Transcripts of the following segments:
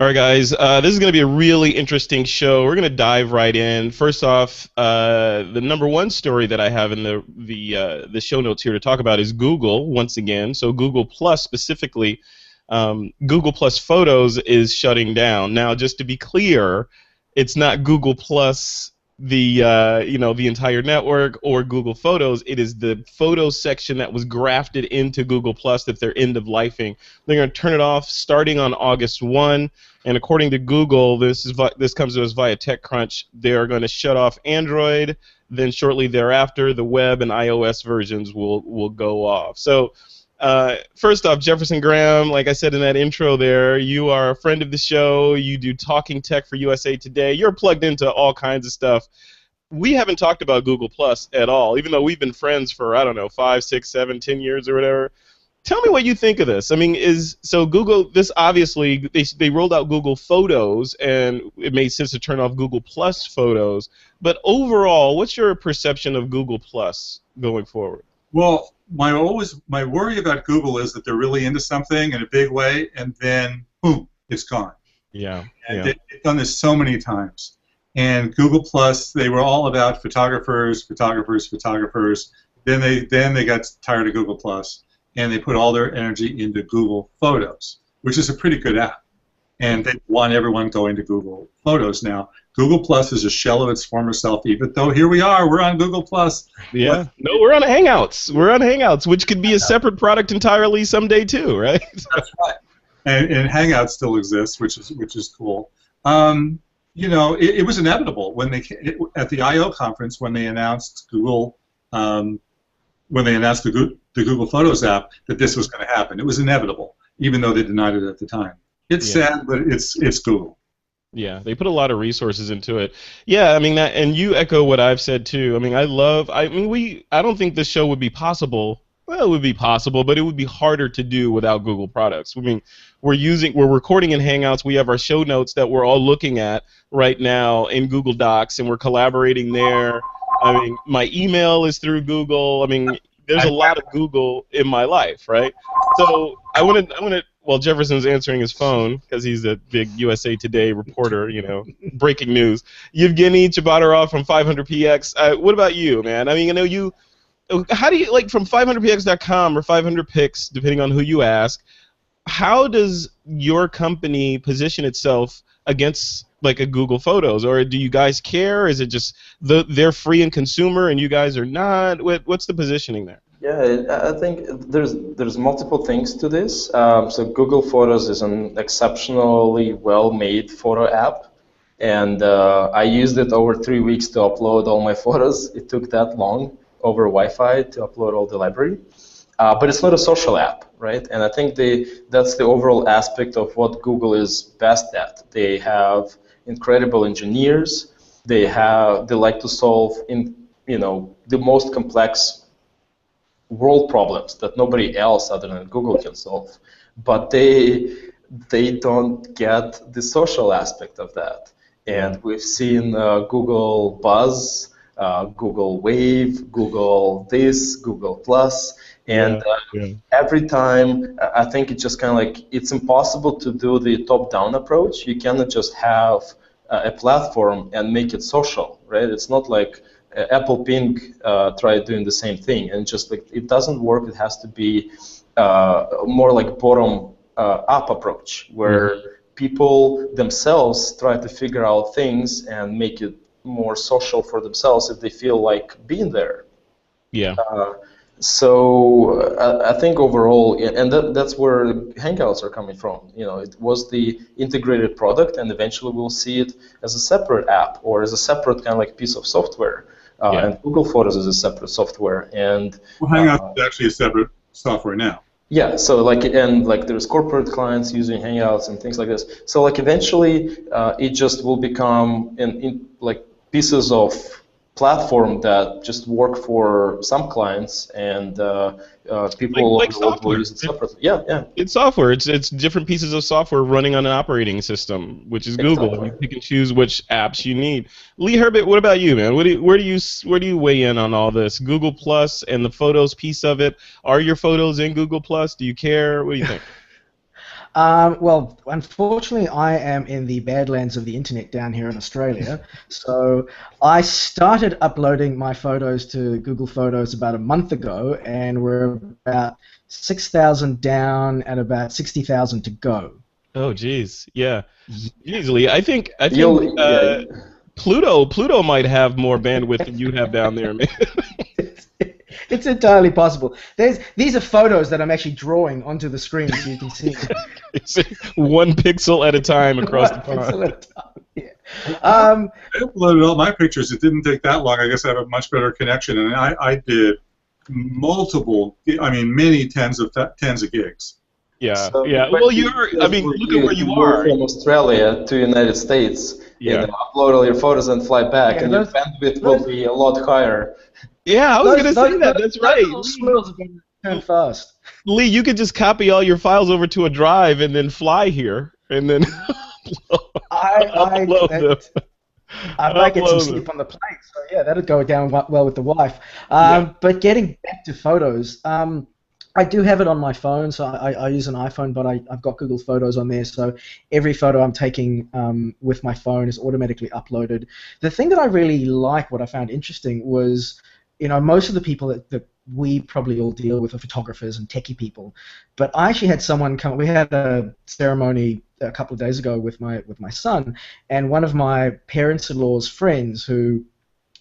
All right, guys. This is going to be a really interesting show. We're going to dive right in. First off, the number one story that I have in the show notes here to talk about is Google once again. So Google Plus specifically, Google Plus Photos is shutting down. Now, just to be clear, it's not Google Plus the entire network or Google Photos. It is the Photos section that was grafted into Google Plus that they're end of lifing. They're going to turn it off starting on August 1, and according to Google, this comes to us via TechCrunch. They are going to shut off Android. Then shortly thereafter, the web and iOS versions will go off. So. First off, Jefferson Graham, like I said in that intro there, you are a friend of the show. You do Talking Tech for USA Today. You're plugged into all kinds of stuff. We haven't talked about Google Plus at all, even though we've been friends for, I don't know, 5, 6, 7, 10 years or whatever. Tell me what you think of this. I mean, so Google, this obviously, they rolled out Google Photos, and it made sense to turn off Google Plus Photos. But overall, what's your perception of Google Plus going forward? Well, my worry about Google is that they're really into something in a big way, and then boom, it's gone. Yeah. And they've done this so many times. And Google Plus, they were all about photographers. Then they got tired of Google Plus, and they put all their energy into Google Photos, which is a pretty good app. And they want everyone going to Google Photos now. Google Plus is a shell of its former self, even though here we are, we're on Google Plus. Yeah. No, we're on Hangouts. We're on Hangouts, which could be a separate product entirely someday too, right? That's right. And Hangouts still exists, which is cool. You know, it was inevitable when at the I/O conference when they announced Google, when they announced the Google Photos app that this was going to happen. It was inevitable, even though they denied it at the time. It's sad, but it's Google. Yeah, they put a lot of resources into it. Yeah, I mean that, and you echo what I've said too. I mean, I don't think this show would be possible. Well, it would be possible, but it would be harder to do without Google products. I mean, we're recording in Hangouts. We have our show notes that we're all looking at right now in Google Docs, and we're collaborating there. I mean, my email is through Google. I mean, there's a lot of Google in my life, right? So I want to. Well, Jefferson's answering his phone because he's a big USA Today reporter, you know, breaking news. Evgeny Tchebotarev from 500px. What about you, man? I mean, I know you. How do you, like, from 500px.com or 500pix, depending on who you ask, how does your company position itself against, like, a Google Photos? Or do you guys care? Is it just they're free and consumer and you guys are not? What's the positioning there? Yeah, I think there's multiple things to this. So Google Photos is an exceptionally well-made photo app, and I used it over 3 weeks to upload all my photos. It took that long over Wi-Fi to upload all the library. But it's not a social app, right? And I think that's the overall aspect of what Google is best at. They have incredible engineers. They like to solve the most complex world problems that nobody else other than Google can solve. But they don't get the social aspect of that. And we've seen Google Buzz, Google Wave, Google this, Google Plus, and every time I think it's just kind of like it's impossible to do the top-down approach. You cannot just have a platform and make it social, right? It's not like Apple Ping tried doing the same thing, and just like it doesn't work. It has to be more like bottom-up approach, where people themselves try to figure out things and make it more social for themselves if they feel like being there. Yeah. So I think overall, and that's where Hangouts are coming from. You know, it was the integrated product, and eventually we'll see it as a separate app or as a separate kind of like piece of software. And Google Photos is a separate software. And Hangouts is actually a separate software now. Yeah, so there's corporate clients using Hangouts and things like this. So like eventually, it just will become like pieces of platform that just work for some clients, and people like will use it separately. Yeah. It's software. It's different pieces of software running on an operating system, which is Google. Exactly. You pick and choose which apps you need. Lee Herbet, what about you, man? Where do you weigh in on all this? Google Plus and the Photos piece of it. Are your photos in Google Plus? Do you care? What do you think? Well, unfortunately, I am in the badlands of the internet down here in Australia. So I started uploading my photos to Google Photos about a month ago, and we're about 6,000 down and about 60,000 to go. Oh, geez, yeah, easily. I think You'll, yeah, Pluto might have more bandwidth than you have down there, man. It's entirely possible. These are photos that I'm actually drawing onto the screen so you can see. It's 1 pixel at a time across the One pixel pond. at a time, yeah. I uploaded all my pictures. It didn't take that long. I guess I have a much better connection, and I did multiple. I mean, many tens of gigs. Yeah, so yeah. the Well, question I is mean, for look at where to you move are. from Australia to United States, Yeah. upload all your photos and fly back, Yeah, and your bandwidth will those- be a lot higher. Yeah, I was gonna say that. That's right. Those little squirrels are going to turn fast. Lee, you could just copy all your files over to a drive and then fly here, and then upload them. I might get some Upload sleep them. on the plane, so yeah, that'd go down well with the wife. Yeah. But getting back to photos, I do have it on my phone, so I use an iPhone, but I've got Google Photos on there, so every photo I'm taking with my phone is automatically uploaded. The thing that I really like, what I found interesting, was, most of the people that we probably all deal with are photographers and techie people, but I actually had someone come. We had a ceremony a couple of days ago with my son, and one of my parents-in-law's friends, who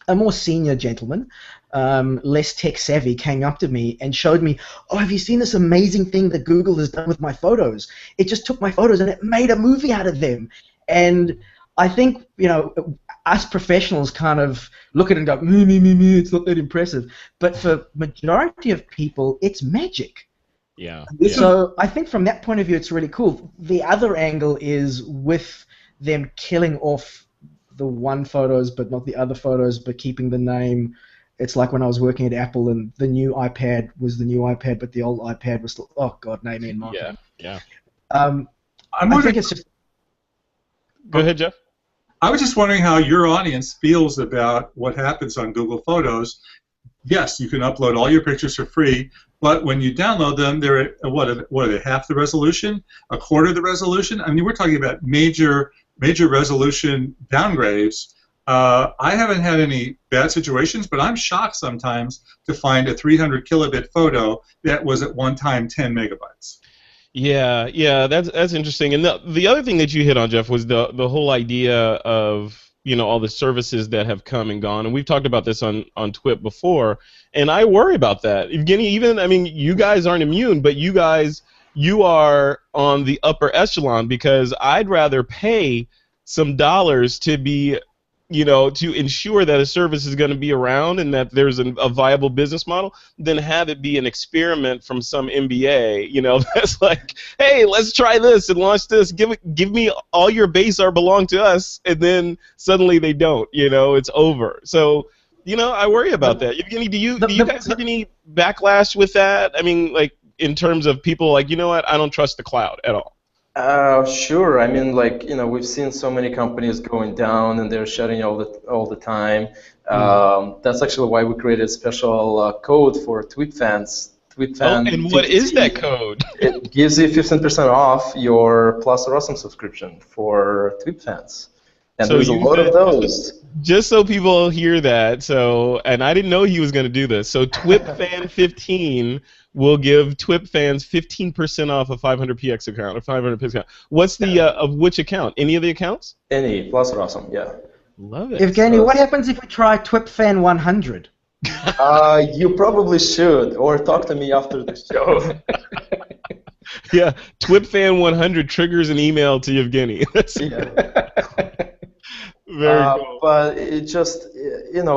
a more senior gentleman, less tech savvy, came up to me and showed me, oh, have you seen this amazing thing that Google has done with my photos? It just took my photos and it made a movie out of them. And I think, us professionals kind of look at it and go, me, it's not that impressive. But for majority of people, it's magic. Yeah. So I think from that point of view, it's really cool. The other angle is with them killing off the one photos but not the other photos, but keeping the name. It's like when I was working at Apple and the new iPad was the new iPad, but the old iPad was still, oh god, name and marketing. Yeah. I think it's just. Go ahead, Jeff. I was just wondering how your audience feels about what happens on Google Photos. Yes, you can upload all your pictures for free, but when you download them, they're what are they? Half the resolution, a quarter of the resolution. I mean, we're talking about major resolution downgrades. I haven't had any bad situations, but I'm shocked sometimes to find a 300 kilobit photo that was at one time 10 megabytes. Yeah, that's interesting. And the other thing that you hit on, Jeff, was the whole idea of all the services that have come and gone. And we've talked about this on TWiP before, and I worry about that. Evgeny, you guys aren't immune, but you are on the upper echelon, because I'd rather pay some dollars to be, to ensure that a service is going to be around and that there's a viable business model, than have it be an experiment from some MBA, that's like, hey, let's try this and launch this. Give me all your base or belong to us, and then suddenly they don't. It's over. So, I worry about that. Evgeny, do you guys have any backlash with that? I mean, like, in terms of people like, you know what, I don't trust the cloud at all. Sure. I mean, we've seen so many companies going down and they're shutting all the time. That's actually why we created a special code for TWiP fans. TWiP fans. And what is that code? It gives you 15% off your Plus or Awesome subscription for TWiP fans. And so there's a lot of those. Just so people hear that, and I didn't know he was going to do this. So TWiP Fan 15 will give TWiP fans 15% off a 500px account, or 500px account. What's the of which account? Any of the accounts? Any Plus or Awesome, yeah. Love it. Evgeny, what happens if we try TWiP Fan 100? You probably should, or talk to me after the show. Yeah, TWiP Fan 100 triggers an email to Evgeny. Very cool. But it just,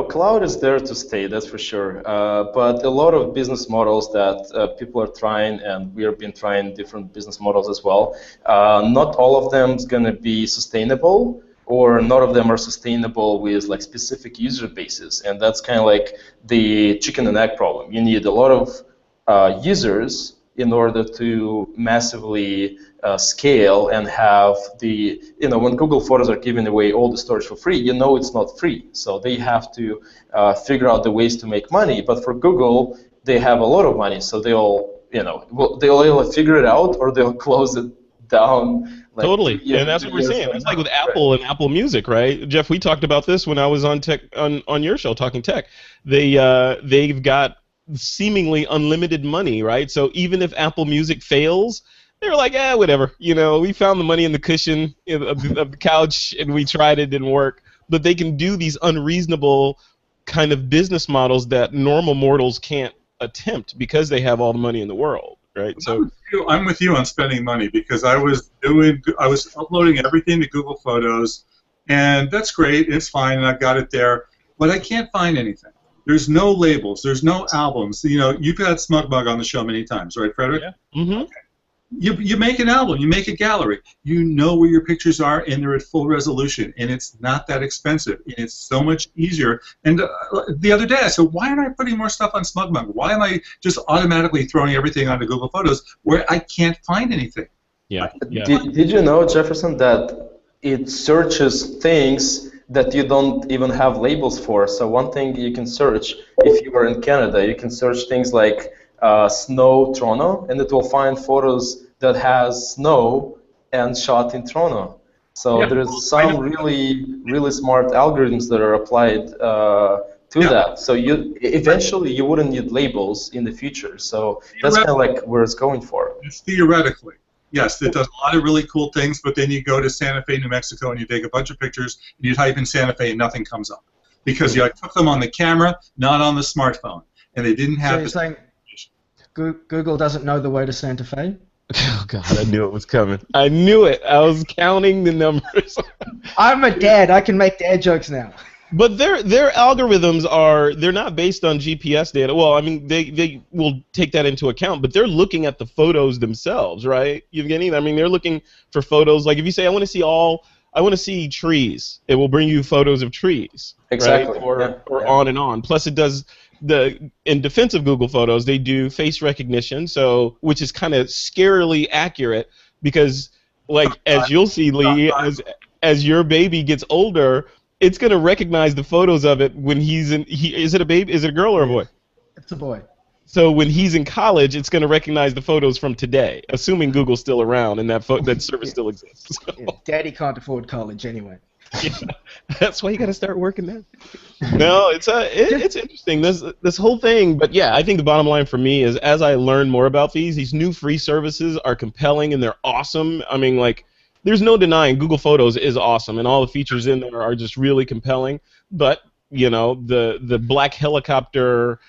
cloud is there to stay, that's for sure. But a lot of business models that people are trying, and we have been trying different business models as well, not all of them is going to be sustainable, or none of them are sustainable with specific user bases. And that's kind of like the chicken and egg problem. You need a lot of users in order to massively scale and have the, when Google Photos are giving away all the storage for free, it's not free. So they have to figure out the ways to make money. But for Google, they have a lot of money, so they'll either figure it out or they'll close it down. Like, Totally, and that's what we're saying. It's like with Apple and Apple Music, right? Jeff, we talked about this when I was on tech on your show, Talking Tech. They've got seemingly unlimited money, right? So even if Apple Music fails, they're like, whatever. You know, we found the money in the cushion of the couch, and we tried it, didn't work. But they can do these unreasonable kind of business models that normal mortals can't attempt because they have all the money in the world, right? So I'm with you on spending money, because I was uploading everything to Google Photos, and that's great, it's fine, and I've got it there, but I can't find anything. There's no labels, there's no albums. You know, you've had SmugMug on the show many times, right, Frederick? Yeah. Mm-hmm. Okay. You make an album, you make a gallery, you know where your pictures are, and they're at full resolution, and it's not that expensive, and it's so much easier. And the other day I said, why aren't I putting more stuff on SmugMug? Why am I just automatically throwing everything onto Google Photos where I can't find anything? Yeah. Did you know, Jefferson, that it searches things that you don't even have labels for? So one thing you can search, if you are in Canada, you can search things like snow Toronto, and it will find photos that has snow and shot in Toronto. So there's some really smart algorithms that are applied to that. So eventually you wouldn't need labels in the future. So that's kind of like where it's going for. It's theoretically. Yes, it does a lot of really cool things, but then you go to Santa Fe, New Mexico, and you take a bunch of pictures, and you type in Santa Fe, and nothing comes up. Because you took them on the camera, not on the smartphone. And they didn't have... So you're saying Google doesn't know the way to Santa Fe? Oh, God, I knew it was coming. I knew it. I was counting the numbers. I'm a dad. I can make dad jokes now. But their algorithms they're not based on GPS data. Well, I mean, they will take that into account, but they're looking at the photos themselves, right, Evgeny? I mean, they're looking for photos. Like if you say, I want to see trees, it will bring you photos of trees. Exactly. Right? Or on and on. Plus it does in defense of Google Photos, they do face recognition, which is kind of scarily accurate, because like as you'll see, Lee, as your baby gets older, it's going to recognize the photos of it when is it a baby? Is it a girl or a boy? It's a boy. So when he's in college, it's going to recognize the photos from today, assuming Google's still around and that service still exists. So. Yeah, Daddy can't afford college anyway. Yeah, that's why you got to start working now. No, it's interesting, this whole thing. But yeah, I think the bottom line for me is, as I learn more about these new free services are compelling and they're awesome. I mean, like, there's no denying Google Photos is awesome, and all the features in there are just really compelling. But you know, the black helicopter,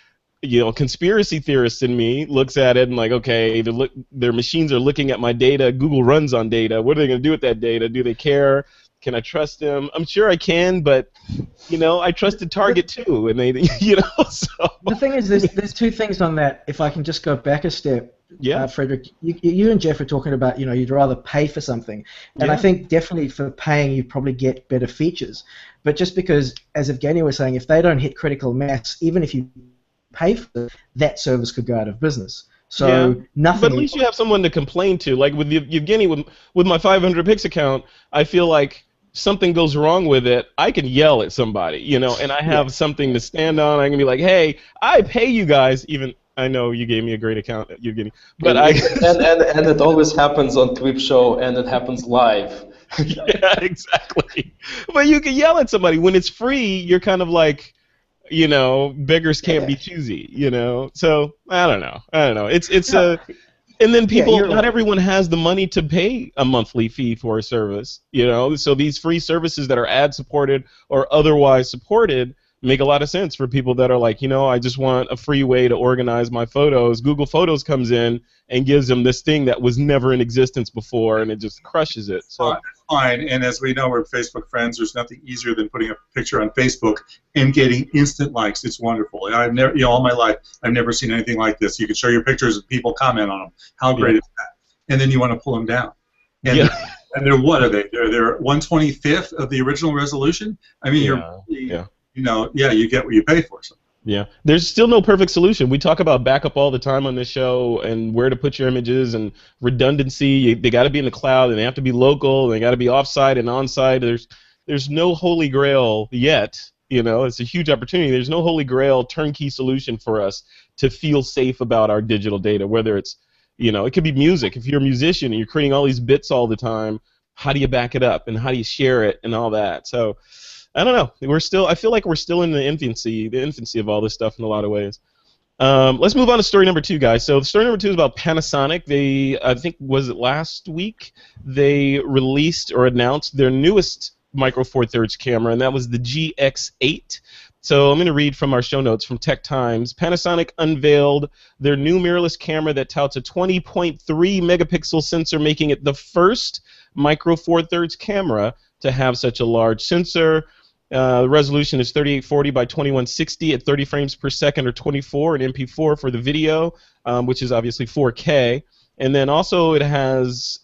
conspiracy theorist in me looks at it and like, okay, their machines are looking at my data. Google runs on data. What are they going to do with that data? Do they care? Can I trust them? I'm sure I can, but I trusted Target too, and they, So the thing is, there's two things on that. If I can just go back a step, Frederick, you and Jeff are talking about, you'd rather pay for something, and I think definitely for paying you probably get better features. But just because, as Evgeny was saying, if they don't hit critical mass, even if you pay for it, that service could go out of business. So nothing. But at least you have someone to complain to. Like with Evgeny, with my 500 Pix account, I feel like something goes wrong with it, I can yell at somebody, and I have something to stand on. I can be like, hey, I pay you guys. Even I know you gave me a great account, Evgeny, but and it always happens on TWiP show, and it happens live. Yeah, exactly. But you can yell at somebody when it's free. You're kind of like, beggars can't be choosy, So I don't know. It's and then not everyone has the money to pay a monthly fee for a service, So these free services that are ad supported or otherwise supported make a lot of sense for people that are like, I just want a free way to organize my photos. Google Photos comes in and gives them this thing that was never in existence before, and it just crushes it. So that's fine. And as we know, we're Facebook friends. There's nothing easier than putting a picture on Facebook and getting instant likes. It's wonderful. I've never, all my life, I've never seen anything like this. You can show your pictures and people comment on them. How great is that? And then you want to pull them down. And and they're what are they? They're 1/25th of the original resolution. I mean, you get what you pay for. So. Yeah, there's still no perfect solution. We talk about backup all the time on this show, and where to put your images, and redundancy. They got to be in the cloud, and they have to be local, and they got to be off-site and on-site. There's no holy grail yet. It's a huge opportunity. There's no holy grail turnkey solution for us to feel safe about our digital data, whether it's You know, it could be music. If you're a musician and you're creating all these bits all the time, how do you back it up and how do you share it and all that? So I don't know. I feel like we're still in the infancy of all this stuff in a lot of ways. Let's move on to story number 2, guys. So story number 2 is about Panasonic. They, I think, was it last week? They released or announced their newest Micro Four Thirds camera, and that was the GX8. So I'm going to read from our show notes from Tech Times. Panasonic unveiled their new mirrorless camera that touts a 20.3 megapixel sensor, making it the first Micro Four Thirds camera to have such a large sensor. The resolution is 3840 by 2160 at 30 frames per second or 24 in MP4 for the video, which is obviously 4K. And then also it has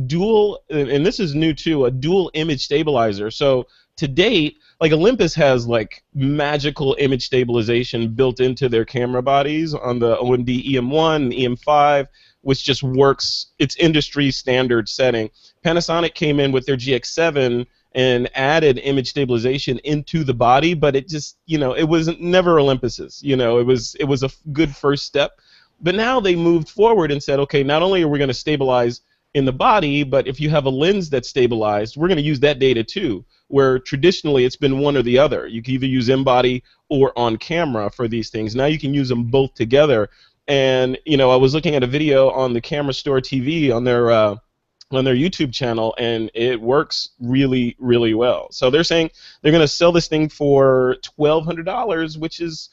dual, and this is new too, a dual image stabilizer. So to date, like Olympus has like magical image stabilization built into their camera bodies on the OMD EM1 and EM5, which just works. It's industry standard setting. Panasonic came in with their GX7 and added image stabilization into the body, but it just, you know, it was never Olympus's. You know, it was a good first step. But now they moved forward and said, okay, not only are we going to stabilize in the body, but if you have a lens that's stabilized, we're going to use that data too, where traditionally it's been one or the other. You can either use in-body or on camera for these things. Now you can use them both together. And, you know, I was looking at a video on the Camera Store TV on their YouTube channel, and it works really, really well. So they're saying they're going to sell this thing for $1,200, which is,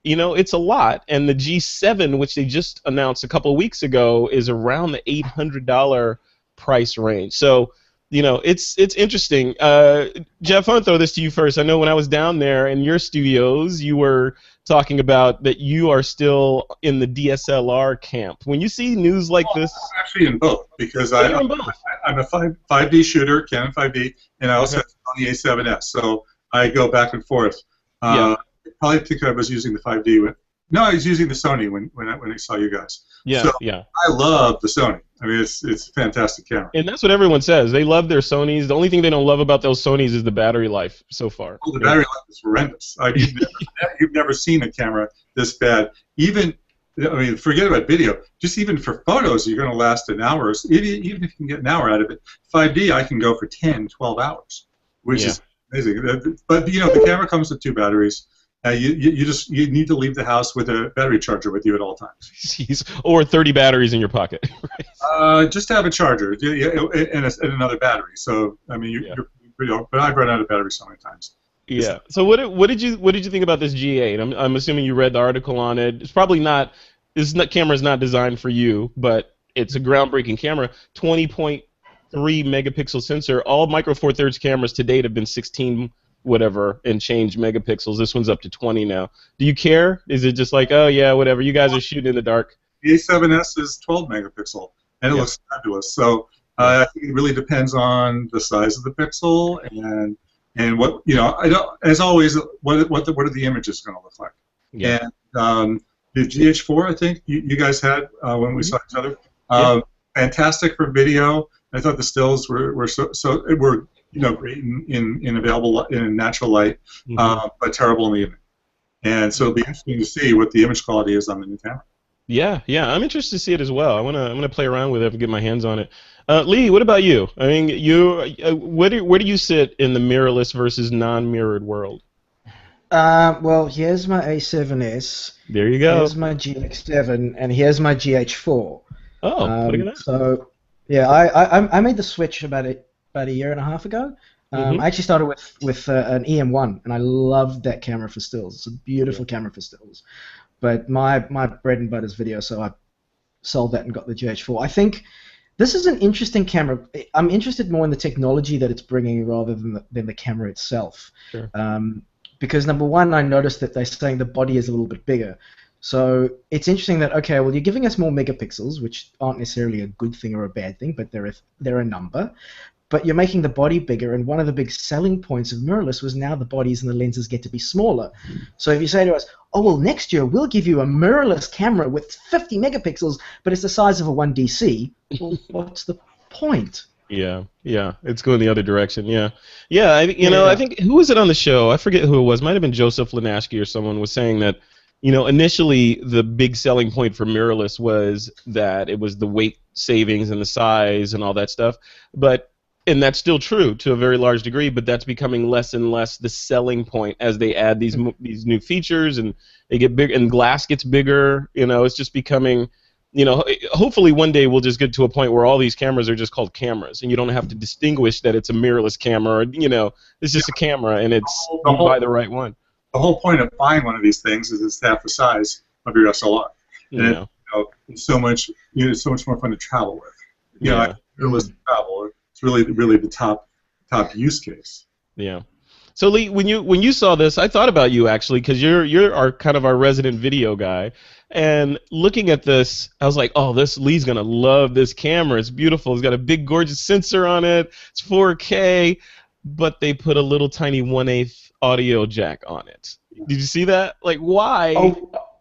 you know, it's a lot. And the G7, which they just announced a couple of weeks ago, is around the $800 price range. So, you know, it's interesting. Jeff, I want to throw this to you first. I know when I was down there in your studios, you were talking about that you are still in the DSLR camp. When you see news like this, I'm actually in both because I'm a 5D shooter, Canon 5D, and I also have Sony A7S. So I go back and forth. Probably think I was using the 5D no, I was using the Sony when I saw you guys. Yeah, so yeah. I love the Sony. I mean, it's a fantastic camera. And that's what everyone says. They love their Sonys. The only thing they don't love about those Sonys is the battery life so far. Well, the battery life is horrendous. You've never seen a camera this bad. Even, I mean, forget about video. Just even for photos, you're going to last an hour. Even if you can get an hour out of it. 5D, I can go for 10, 12 hours, which is amazing. But, you know, the camera comes with 2 batteries. You need to leave the house with a battery charger with you at all times. Jeez. Or 30 batteries in your pocket. Just to have a charger and another battery. So I mean, you're pretty old, but I've run out of batteries so many times. Yeah. So what did you think about this G8? I'm assuming you read the article on it. It's probably not. Camera's not designed for you, but it's a groundbreaking camera. 20.3 megapixel sensor. All Micro Four Thirds cameras to date have been 16. Whatever and change megapixels. This one's up to 20 now. Do you care? Is it just like, oh yeah, whatever, you guys are shooting in the dark? The A7S is 12 megapixel and it looks fabulous. So I think it really depends on the size of the pixel and what, you know, as always, what are the images going to look like? Yeah. And the GH4, I think you guys had when we saw each other. Fantastic for video. I thought the stills were you know, great in available in natural light, but terrible in the evening. And so it'll be interesting to see what the image quality is on the new camera. Yeah, I'm interested to see it as well. I'm gonna play around with it and get my hands on it. Lee, what about you? I mean, where do you sit in the mirrorless versus non-mirrored world? Well, here's my A7S. There you go. Here's my GX7, and here's my GH4. Oh, look at that. So, yeah, I made the switch about a year and a half ago. I actually started with an EM1, and I loved that camera for stills. It's a beautiful camera for stills. But my bread and butter is video, so I sold that and got the GH4. I think this is an interesting camera. I'm interested more in the technology that it's bringing rather than the camera itself. Sure. Because number one, I noticed that they're saying the body is a little bit bigger. So it's interesting that, okay, well, you're giving us more megapixels, which aren't necessarily a good thing or a bad thing, but they're a number. But you're making the body bigger, and one of the big selling points of mirrorless was now the bodies and the lenses get to be smaller. So if you say to us, oh, well, next year we'll give you a mirrorless camera with 50 megapixels, but it's the size of a 1DC, well, what's the point? Yeah, it's going the other direction. Yeah. I think who was it on the show? I forget who it was. Might have been Joseph Linaschke or someone was saying that initially the big selling point for mirrorless was that it was the weight savings and the size and all that stuff, and that's still true to a very large degree, but that's becoming less and less the selling point as they add these new features and they get big and glass gets bigger. It's just becoming, hopefully one day we'll just get to a point where all these cameras are just called cameras and you don't have to distinguish that it's a mirrorless camera. It's just a camera and you buy the right one. The whole point of buying one of these things is it's half the size of your SLR, and it's so much more fun to travel with. Mirrorless travel. It's really the top use case. Yeah. So Lee, when you saw this, I thought about you actually because you're our kind of our resident video guy, and looking at this, I was like, oh, Lee's gonna love this camera. It's beautiful. It's got a big, gorgeous sensor on it. It's 4K, but they put a little tiny 1/8 audio jack on it. Did you see that? Like, why?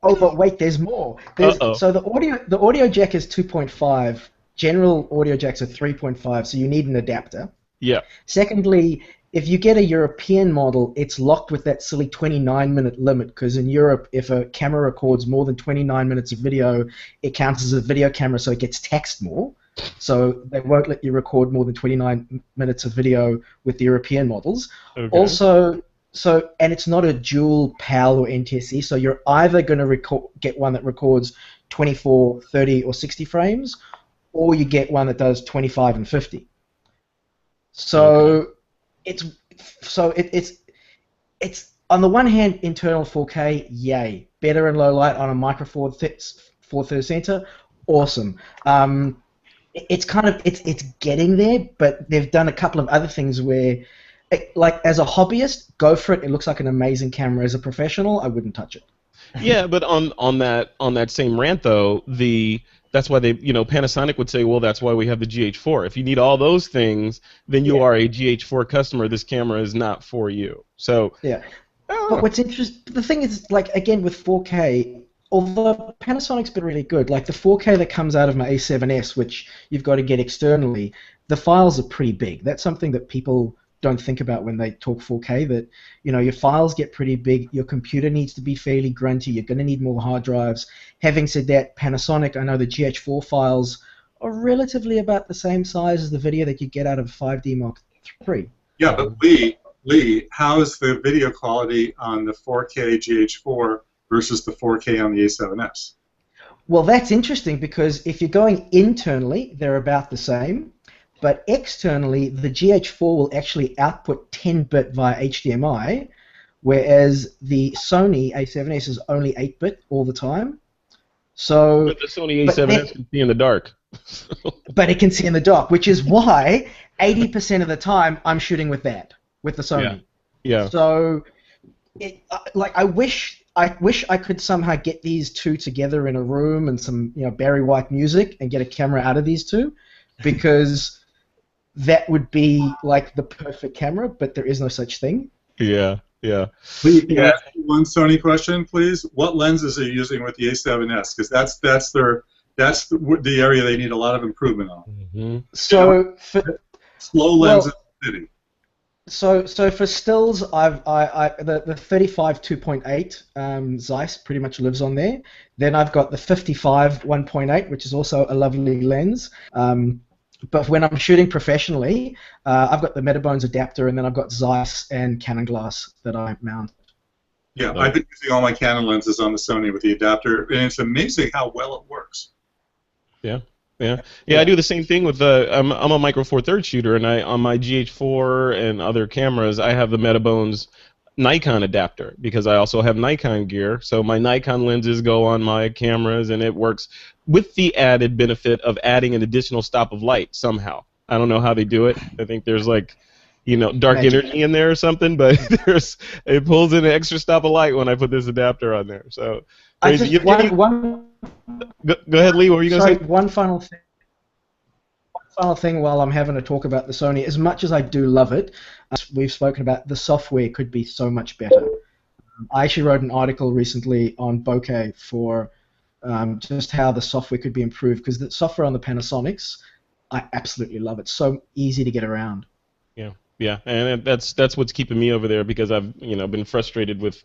Oh, but wait, there's more. So the audio jack is 2.5. General audio jacks are 3.5, so you need an adapter. Yeah. Secondly, if you get a European model, it's locked with that silly 29-minute limit, because in Europe, if a camera records more than 29 minutes of video, it counts as a video camera, so it gets taxed more. So they won't let you record more than 29 minutes of video with the European models. Okay. Also, and it's not a dual PAL or NTSC, so you're either going to get one that records 24, 30, or 60 frames, or you get one that does 25 and 50. So it's on the one hand internal 4K, yay, better in low light on a micro four thirds center, awesome. It's getting there, but they've done a couple of other things where, like as a hobbyist, go for it. It looks like an amazing camera. As a professional, I wouldn't touch it. Yeah, but on that same rant though, that's why they, Panasonic would say, well, that's why we have the GH4. If you need all those things, then you are a GH4 customer. This camera is not for you. So yeah. But what's interesting, the thing is, like again with 4K, although Panasonic's been really good, like the 4K that comes out of my A7S, which you've got to get externally, the files are pretty big. That's something that people don't think about when they talk 4K, that your files get pretty big, your computer needs to be fairly grunty, you're going to need more hard drives. Having said that, Panasonic, I know the GH4 files are relatively about the same size as the video that you get out of 5D Mark III. Yeah, but Lee, how is the video quality on the 4K GH4 versus the 4K on the A7S? Well, that's interesting because if you're going internally, they're about the same. But externally, the GH4 will actually output 10-bit via HDMI, whereas the Sony A7S is only 8-bit all the time. So, but the Sony A7S can see in the dark. But it can see in the dark, which is why 80% of the time I'm shooting with the Sony. Yeah. So, I wish I could somehow get these two together in a room and some Barry White music and get a camera out of these two, because that would be like the perfect camera, but there is no such thing. Yeah. Please ask one Sony question, please. What lenses are you using with the A7S? Because that's the area they need a lot of improvement on. Mm-hmm. So slow lenses. So for stills, the 35 2.8 Zeiss pretty much lives on there. Then I've got the 55 1.8, which is also a lovely lens. But when I'm shooting professionally, I've got the Metabones adapter, and then I've got Zeiss and Canon glass that I mount. Yeah, I've been using all my Canon lenses on the Sony with the adapter, and it's amazing how well it works. Yeah. I do the same thing with I'm a micro four thirds shooter, and on my GH4 and other cameras, I have the Metabones Nikon adapter because I also have Nikon gear. So my Nikon lenses go on my cameras, and it works with the added benefit of adding an additional stop of light somehow. I don't know how they do it. I think there's like, dark energy in there or something, but it pulls in an extra stop of light when I put this adapter on there. So crazy. Go ahead, Lee. What were you going to say? One final thing while I'm having a talk about the Sony. As much as I do love it, we've spoken about the software could be so much better. I actually wrote an article recently on bokeh for just how the software could be improved, because the software on the Panasonics, I absolutely love it. So easy to get around. Yeah, and that's what's keeping me over there because I've been frustrated with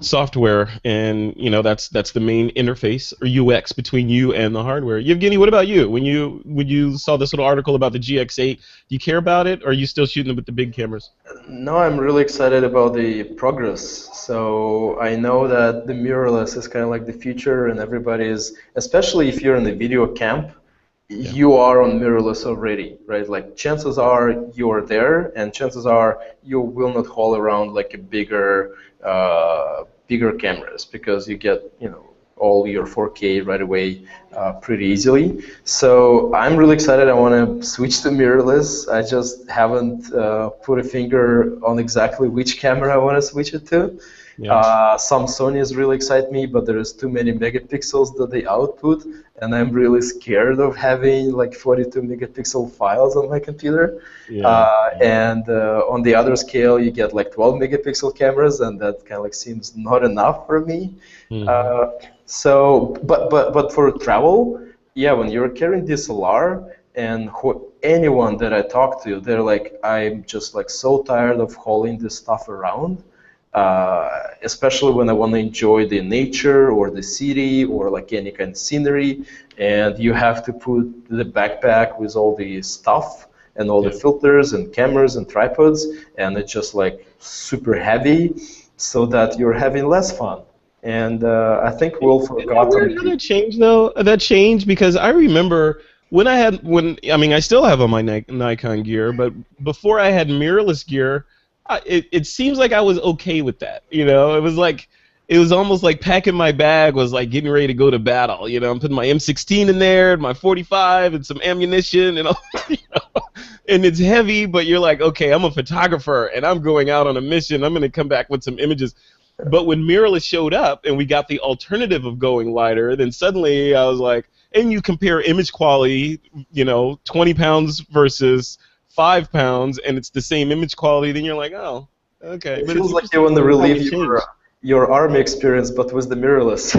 software, and that's the main interface or UX between you and the hardware. Evgeny, what about you? When you saw this little article about the GX8, do you care about it, or are you still shooting with the big cameras? No, I'm really excited about the progress. So I know that the mirrorless is kind of like the future, and everybody is, especially if you're in the video camp, Yeah. you are on mirrorless already, right? Like chances are you're there, and chances are you will not haul around like a bigger cameras because you get all your 4K right away pretty easily. So I'm really excited. I want to switch to mirrorless. I just haven't put a finger on exactly which camera I want to switch it to. Yeah. Some Sonys really excite me, but there's too many megapixels that they output, and I'm really scared of having like 42 megapixel files on my computer. And on the other scale, you get like 12 megapixel cameras, and that kind of like seems not enough for me. But for travel, yeah, when you're carrying DSLR, and anyone that I talk to, they're like, I'm just like so tired of hauling this stuff around. Especially when I want to enjoy the nature or the city or like any kind of scenery, and you have to put the backpack with all the stuff and all the filters and cameras and tripods, and it's just like super heavy, so that you're having less fun. And I think we'll forgotten. How that changed though? That changed because I remember I still have on my Nikon gear, but before I had mirrorless gear. It seems like I was okay with that. It was almost like packing my bag was like getting ready to go to battle. I'm putting my M16 in there, my 45, and some ammunition, and and it's heavy, but you're like, okay, I'm a photographer, and I'm going out on a mission. I'm going to come back with some images. But when mirrorless showed up, and we got the alternative of going lighter, then suddenly I was like, and you compare image quality, 20 pounds versus 5 pounds, and it's the same image quality, then you're like, oh, okay. It feels like you want to relive your army experience, but with the mirrorless.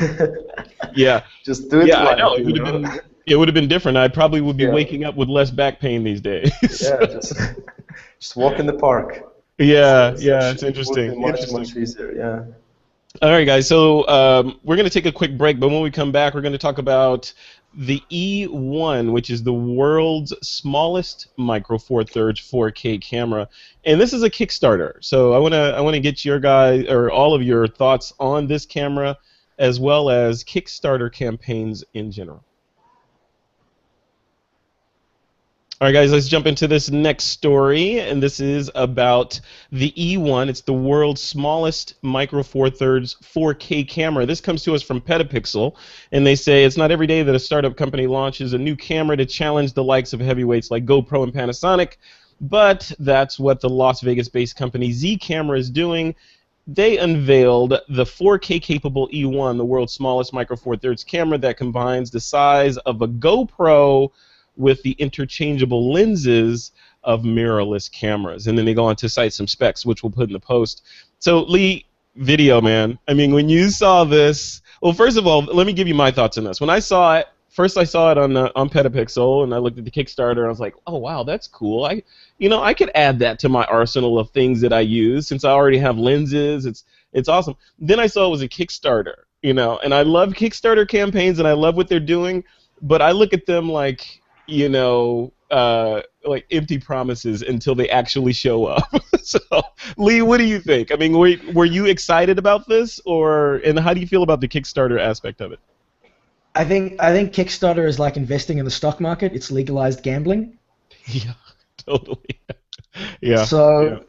Yeah. Just do it. Yeah, I know. It would have been different. I probably would be waking up with less back pain these days. Yeah, just walk in the park. Yeah, it's interesting. Much easier. Yeah. All right, guys. So we're going to take a quick break, but when we come back, we're going to talk about the E1, which is the world's smallest micro four thirds 4K camera, and this is a Kickstarter. So I want to get your guys or all of your thoughts on this camera, as well as Kickstarter campaigns in general. All right, guys, let's jump into this next story, and this is about the E1. It's the world's smallest micro four thirds 4K camera. This comes to us from Petapixel, and they say it's not every day that a startup company launches a new camera to challenge the likes of heavyweights like GoPro and Panasonic, but that's what the Las Vegas-based company Z Camera is doing. They unveiled the 4K capable E1, the world's smallest micro four thirds camera that combines the size of a GoPro with the interchangeable lenses of mirrorless cameras. And then they go on to cite some specs, which we'll put in the post. So, Lee, video, man. I mean, when you saw this, well, first of all, let me give you my thoughts on this. When I saw it, first I saw it on Petapixel, and I looked at the Kickstarter, and I was like, oh, wow, that's cool. I could add that to my arsenal of things that I use, since I already have lenses. It's awesome. Then I saw it was a Kickstarter, and I love Kickstarter campaigns, and I love what they're doing, but I look at them like, like empty promises until they actually show up. So, Lee, what do you think? I mean, were you excited about this, and how do you feel about the Kickstarter aspect of it? I think Kickstarter is like investing in the stock market. It's legalized gambling. Yeah, totally. Yeah. So,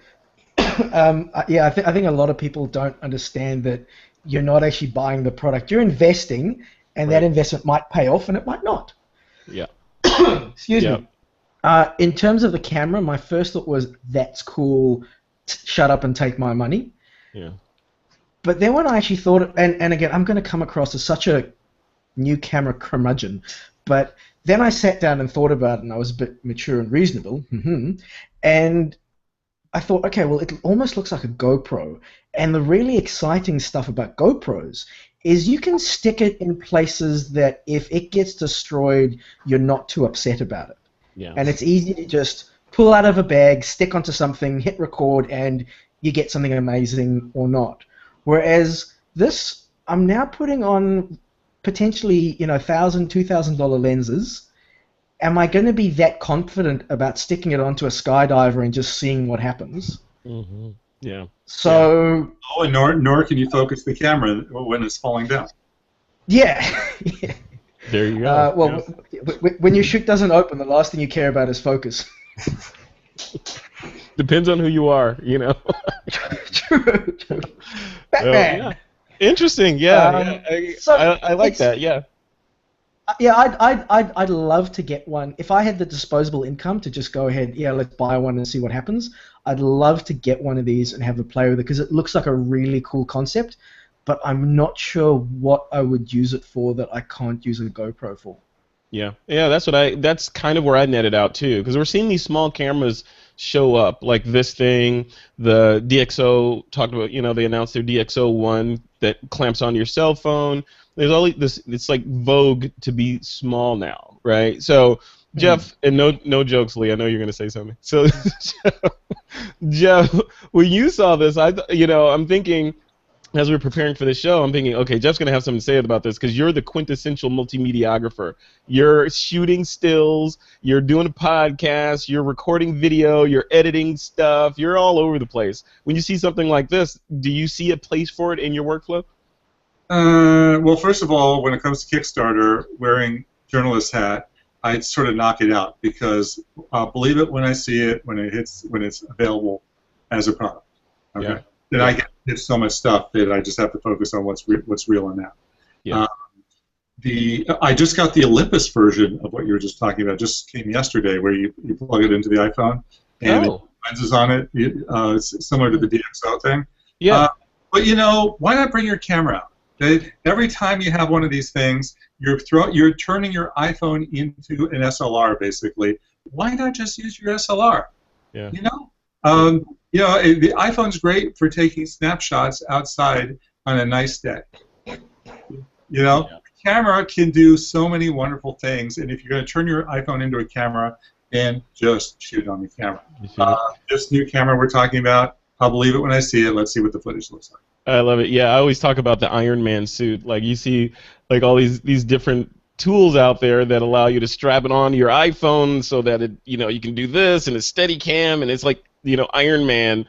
I think a lot of people don't understand that you're not actually buying the product. You're investing, and that investment might pay off, and it might not. Yeah. Excuse me. In terms of the camera, my first thought was, that's cool, shut up and take my money. Yeah. But then when I actually thought, and again, I'm going to come across as such a new camera curmudgeon, but then I sat down and thought about it, and I was a bit mature and reasonable, and I thought, okay, well, it almost looks like a GoPro, and the really exciting stuff about GoPros is you can stick it in places that if it gets destroyed, you're not too upset about it. Yeah. And it's easy to just pull out of a bag, stick onto something, hit record, and you get something amazing or not. Whereas this, I'm now putting on potentially, $1,000, $2,000 lenses. Am I going to be that confident about sticking it onto a skydiver and just seeing what happens? Mm-hmm. Yeah. So. Oh, and nor can you focus the camera when it's falling down. Yeah. Yeah. There you go. Well, when your chute doesn't open, the last thing you care about is focus. Depends on who you are, True. Batman. Yeah. Interesting. Yeah. I like that. Yeah. Yeah, I'd love to get one. If I had the disposable income to just go ahead, let's buy one and see what happens, I'd love to get one of these and have a play with it because it looks like a really cool concept, but I'm not sure what I would use it for that I can't use a GoPro for. Yeah, that's kind of where I netted out too, because we're seeing these small cameras show up, like this thing, the DxO talked about, they announced their DxO1 that clamps onto your cell phone. There's all this, it's like vogue to be small now, right? So, Jeff, and no jokes, Lee, I know you're going to say something. So, Jeff, when you saw this, I'm thinking, as we're preparing for the show, I'm thinking, okay, Jeff's going to have something to say about this because you're the quintessential multimediaographer. You're shooting stills, you're doing a podcast, you're recording video, you're editing stuff, you're all over the place. When you see something like this, do you see a place for it in your workflow? Well, first of all, when it comes to Kickstarter, wearing journalist hat, I'd sort of knock it out because I'll believe it when I see it, when it's available as a product. Okay. Yeah. Then I get so much stuff that I just have to focus on what's real in that. Yeah. I just got the Olympus version of what you were just talking about. Just came yesterday, where you plug it into the iPhone and the lenses on it. It's similar to the DxO thing. Yeah. But why not bring your camera out? Every time you have one of these things, you're turning your iPhone into an SLR, basically. Why not just use your SLR? Yeah. The iPhone's great for taking snapshots outside on a nice day. The camera can do so many wonderful things, and if you're going to turn your iPhone into a camera, then just shoot on the camera. This new camera we're talking about, I'll believe it when I see it. Let's see what the footage looks like. I love it. Yeah, I always talk about the Iron Man suit. Like you see, like all these different tools out there that allow you to strap it onto your iPhone so that it, you can do this and a steady cam, and it's like, Iron Man,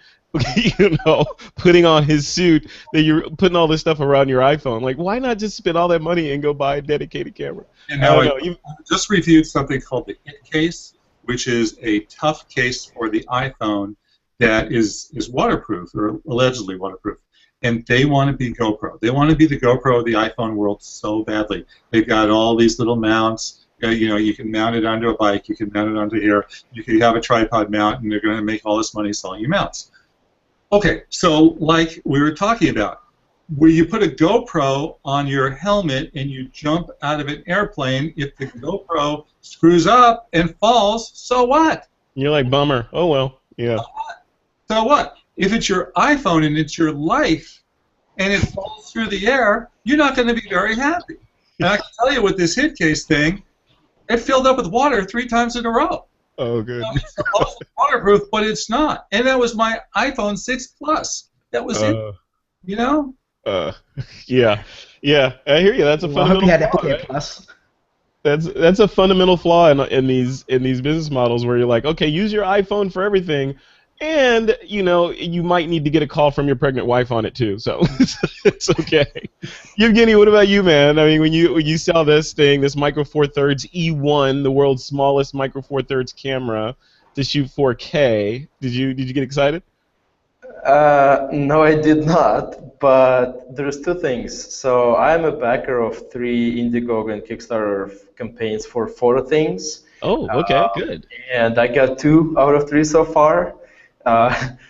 putting on his suit that you're putting all this stuff around your iPhone. Like, why not just spend all that money and go buy a dedicated camera? And now I just reviewed something called the Hit Case, which is a tough case for the iPhone that is waterproof, or allegedly waterproof. And they want to be GoPro. They want to be the GoPro of the iPhone world so badly. They've got all these little mounts. You can mount it onto a bike. You can mount it onto here. You can have a tripod mount, and they're going to make all this money selling you mounts. Okay, so like we were talking about, where you put a GoPro on your helmet and you jump out of an airplane, if the GoPro screws up and falls, so what? You're like, bummer. Oh, well. Yeah. So what? If it's your iPhone and it's your life and it falls through the air, you're not going to be very happy. And I can tell you with this Hit Case thing, it filled up with water 3 times in a row. Oh, good. It's supposed to be waterproof, but it's not. And that was my iPhone 6 Plus. That was it. Yeah. I hear you. That's a fundamental flaw. Right? Plus. That's a fundamental flaw in these business models where you're like, okay, use your iPhone for everything. And, you might need to get a call from your pregnant wife on it, too. So it's okay. Evgeny, what about you, man? I mean, when you saw this thing, this Micro Four Thirds E1, the world's smallest Micro Four Thirds camera to shoot 4K, did you get excited? No, I did not. But there's 2 things. So I'm a backer of 3 Indiegogo and Kickstarter campaigns for photo things. Oh, okay, good. And I got 2 out of 3 so far.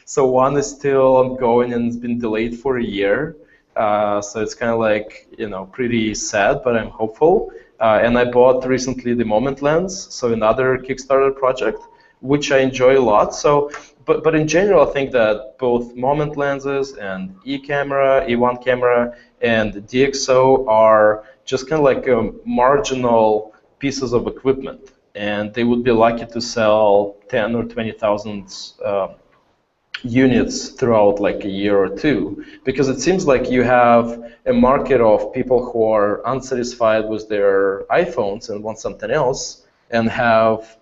So one is still ongoing and it's been delayed for a year. So it's kind of like, pretty sad, but I'm hopeful. And I bought recently the Moment lens, so another Kickstarter project, which I enjoy a lot. So, but in general, I think that both Moment lenses and E-camera, E1 camera, and DxO are just kind of like marginal pieces of equipment. and they would be lucky to sell 10 or 20,000 units throughout like a year or two, because it seems like you have a market of people who are unsatisfied with their iPhones and want something else, and have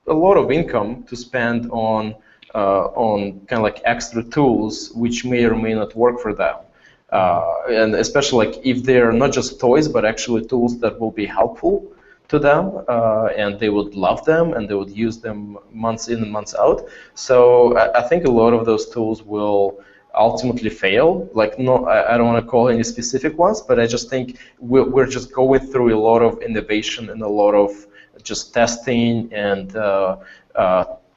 a lot of income to spend on kind of like extra tools which may or may not work for them. And especially like if they're not just toys but actually tools that will be helpful to them, and they would love them and they would use them months in and months out. So I think a lot of those tools will ultimately fail. Like, no, I don't want to call any specific ones, but I just think we're just going through a lot of innovation and a lot of just testing and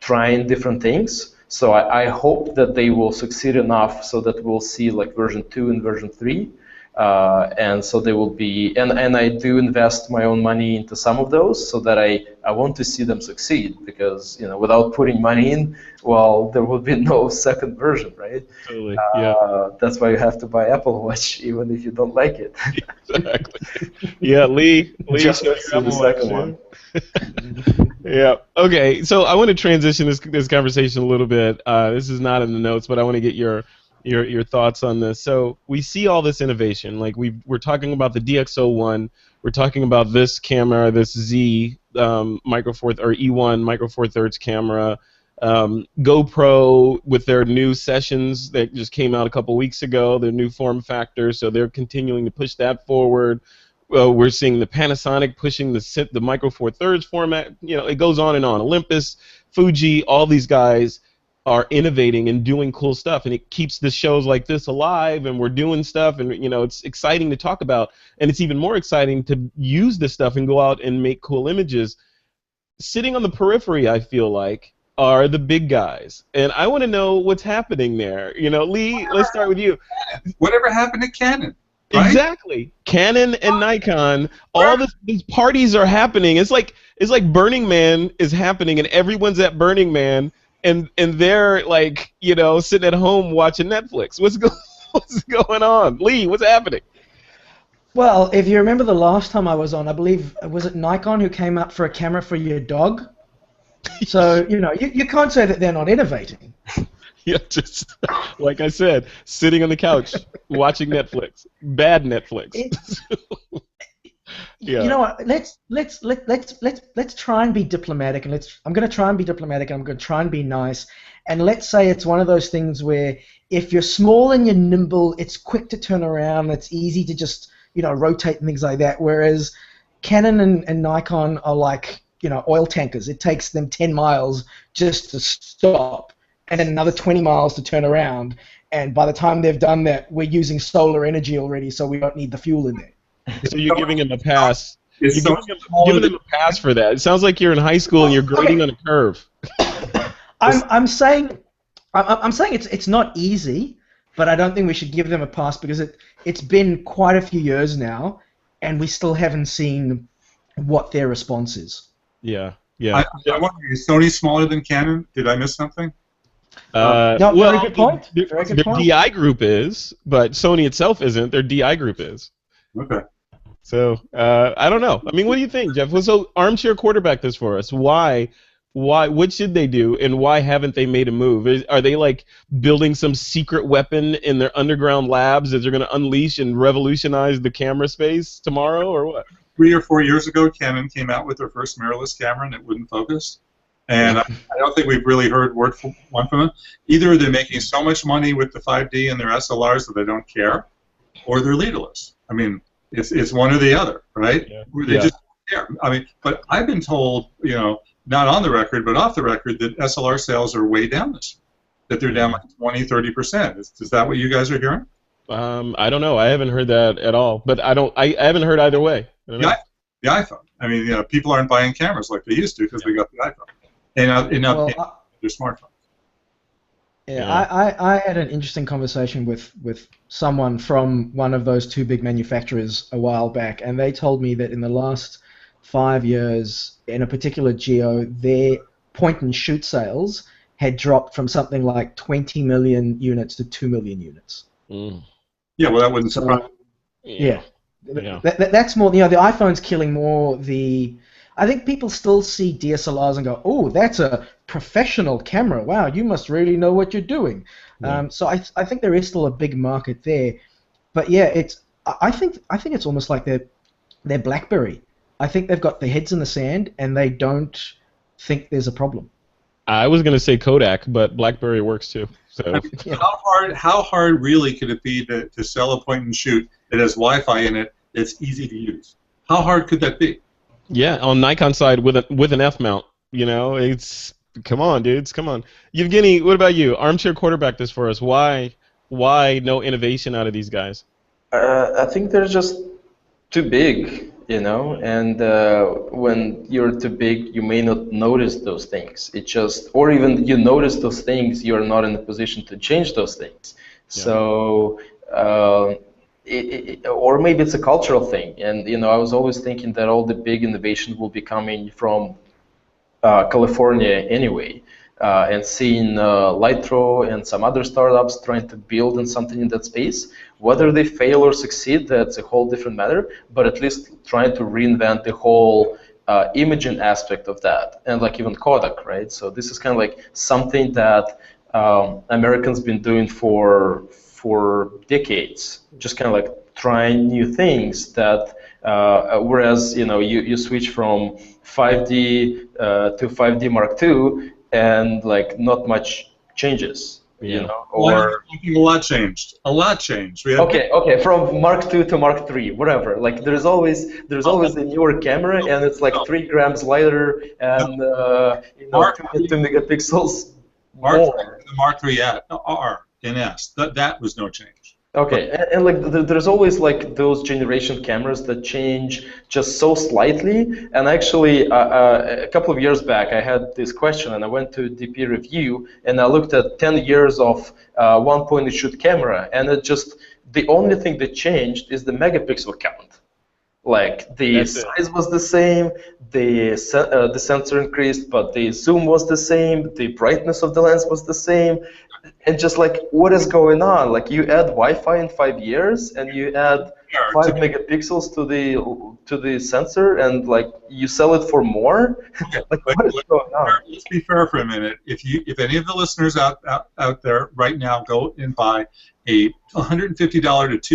trying different things. So I hope that they will succeed enough so that we'll see like version 2 and version 3. And so they will be, and I do invest my own money into some of those, so that I want to see them succeed, because without putting money in, well, there will be no second version, right? Totally. Yeah. That's why you have to buy Apple Watch even if you don't like it. Exactly. Yeah, Lee Just show see the second one. Yeah. Okay. So I want to transition this conversation a little bit. This is not in the notes, but I want to get your thoughts on this. So we see all this innovation. Like we're talking about the DX01. We're talking about this camera, this Z micro four or E1 micro four thirds camera. GoPro with their new sessions that just came out a couple weeks ago. Their new form factor. So they're continuing to push that forward. We're seeing the Panasonic pushing the micro four thirds format. It goes on and on. Olympus, Fuji, all these guys are innovating and doing cool stuff, and it keeps the shows like this alive, and we're doing stuff, and it's exciting to talk about, and it's even more exciting to use this stuff and go out and make cool images. Sitting on the periphery, I feel like, are the big guys, and I want to know what's happening there. Lee, let's start with you. Whatever happened to Canon? Right? Exactly. Canon and Nikon, all these parties are happening. It's like Burning Man is happening, and everyone's at Burning Man, and they're like, sitting at home watching Netflix. What's going on? Lee, what's happening? Well, if you remember the last time I was on, I believe, was it Nikon who came up for a camera for your dog? So, you can't say that they're not innovating. Yeah, just like I said, sitting on the couch watching Netflix, bad Netflix. Yeah. You know what? Let's try and be diplomatic, and I'm going to try and be diplomatic, and I'm going to try and be nice. And let's say it's one of those things where if you're small and you're nimble, it's quick to turn around. It's easy to just rotate and things like that. Whereas Canon and Nikon are like oil tankers. It takes them 10 miles just to stop, and then another 20 miles to turn around. And by the time they've done that, we're using solar energy already, so we don't need the fuel in there. So you're giving him a pass. You're giving him a pass for that. It sounds like you're in high school and you're grading on a curve. I'm saying it's not easy, but I don't think we should give them a pass, because it's been quite a few years now, and we still haven't seen what their response is. Yeah, yeah. I wonder, is Sony smaller than Canon? Did I miss something? No, very good point. Very good their point. DI group is, but Sony itself isn't. Their DI group is. Okay. So I don't know. I mean, what do you think, Jeff? So armchair quarterback this for us. Why? What should they do, and why haven't they made a move? Are they like building some secret weapon in their underground labs that they're going to unleash and revolutionize the camera space tomorrow, or what? 3 or 4 years ago, Canon came out with their first mirrorless camera, and it wouldn't focus. And I don't think we've really heard one from them. Either they're making so much money with the 5D and their SLRs that they don't care, or they're leaderless. I mean, it's one or the other, right? Yeah. They just don't care. I mean, but I've been told, not on the record, but off the record, that SLR sales are way down this year, that they're down like 20, 30%. Is that what you guys are hearing? I don't know. I haven't heard that at all. But I haven't heard either way. The iPhone. I mean, people aren't buying cameras like they used to because they got the iPhone. And now their smartphones. Yeah, I had an interesting conversation with someone from one of those two big manufacturers a while back, and they told me that in the last 5 years, in a particular geo, their point-and-shoot sales had dropped from something like 20 million units to 2 million units. Mm. Yeah, well, that wouldn't surprise me. Yeah. That's more, the iPhone's killing more the I think people still see DSLRs and go, "Oh, that's a professional camera. Wow, you must really know what you're doing." Yeah. So I think there is still a big market there, but yeah, I think it's almost like they're BlackBerry. I think they've got their heads in the sand and they don't think there's a problem. I was going to say Kodak, but BlackBerry works too. So I mean, how hard really could it be to sell a point and shoot that has Wi-Fi in it that's easy to use? How hard could that be? yeah, on Nikon side with an F mount, it's come on, dudes, come on. Evgeny, what about you? Armchair quarterback this for us. Why no innovation out of these guys? I think they're just too big, and when you're too big, you may not notice those things. Or even you notice those things, you're not in a position to change those things. Yeah. So, or maybe it's a cultural thing. And, I was always thinking that all the big innovation will be coming from California anyway. And seeing Lytro and some other startups trying to build in something in that space. Whether they fail or succeed, that's a whole different matter, but at least trying to reinvent the whole imaging aspect of that, and like even Kodak, right? So this is kind of like something that Americans been doing for decades, just kind of like trying new things that, whereas, you switch from 5D to 5D Mark II, and like not much changes, or a lot changed. A lot changed. Okay, from Mark II to Mark III, whatever. Like there's always a newer camera, and it's like 3 grams lighter, and 2 megapixels more. The Mark III R in S. That was no change. Okay, and like there's always like those generation cameras that change just so slightly. And actually, a couple of years back, I had this question, and I went to DP Review, and I looked at 10 years of one point and shoot camera, and the only thing that changed is the megapixel count. Like the size was the same, the sensor increased, but the zoom was the same, the brightness of the lens was the same. And just like, what is going on? Like you add Wi-Fi in 5 years, and you add 5 megapixels to the sensor, and like you sell it for more. Like what is going on? Let's be fair for a minute. If any of the listeners out there right now go and buy a $150 to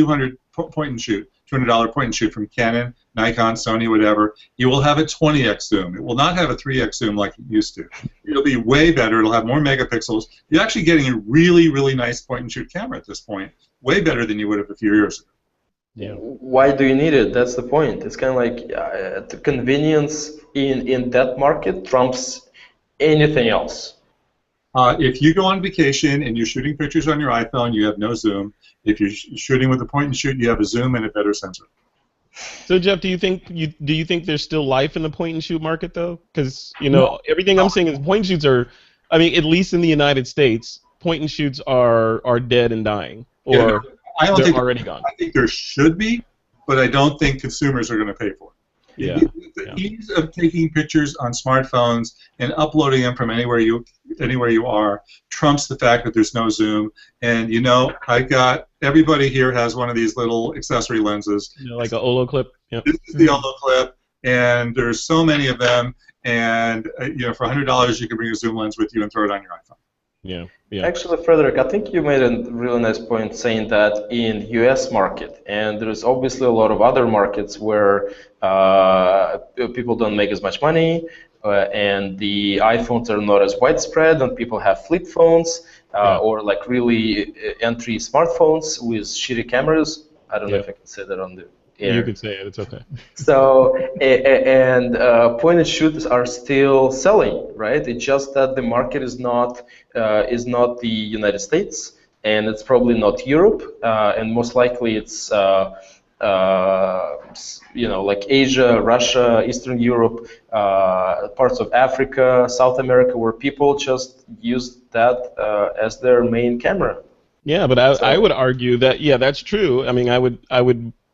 $200 point and shoot, $200 point and shoot from Canon, Nikon, Sony, whatever, you will have a 20x zoom. It will not have a 3x zoom like it used to. It'll be way better. It'll have more megapixels. You're actually getting a really, really nice point and shoot camera at this point, way better than you would have a few years ago. Yeah. Why do you need it? That's the point. It's kind of like the convenience in that market trumps anything else. If you go on vacation and you're shooting pictures on your iPhone, you have no zoom. If you're shooting with a point and shoot, you have a zoom and a better sensor. So Jeff, do you think there's still life in the point and shoot market though? Because everything I'm saying is point and shoots are, I mean, at least in the United States, point and shoots are dead and dying, or they're already gone. I think there should be, but I don't think consumers are going to pay for it. Yeah. The ease of taking pictures on smartphones and uploading them from anywhere you are trumps the fact that there's no zoom. And everybody here has one of these little accessory lenses. Like an Olo clip. Yep. This is the Olo clip, and there's so many of them. And for $100, you can bring a zoom lens with you and throw it on your iPhone. Yeah. Yeah. Actually, Frederick, I think you made a really nice point saying that in U.S. market, and there's obviously a lot of other markets where people don't make as much money, and the iPhones are not as widespread, and people have flip phones or like really entry smartphones with shitty cameras. I don't know if I can say that on the air. You can say it. It's okay. So, and point and shoots are still selling, right? It's just that the market is not the United States, and it's probably not Europe, and most likely it's like Asia, Russia, Eastern Europe, parts of Africa, South America, where people just use that as their main camera. Yeah, but I would argue that that's true. I mean, I would.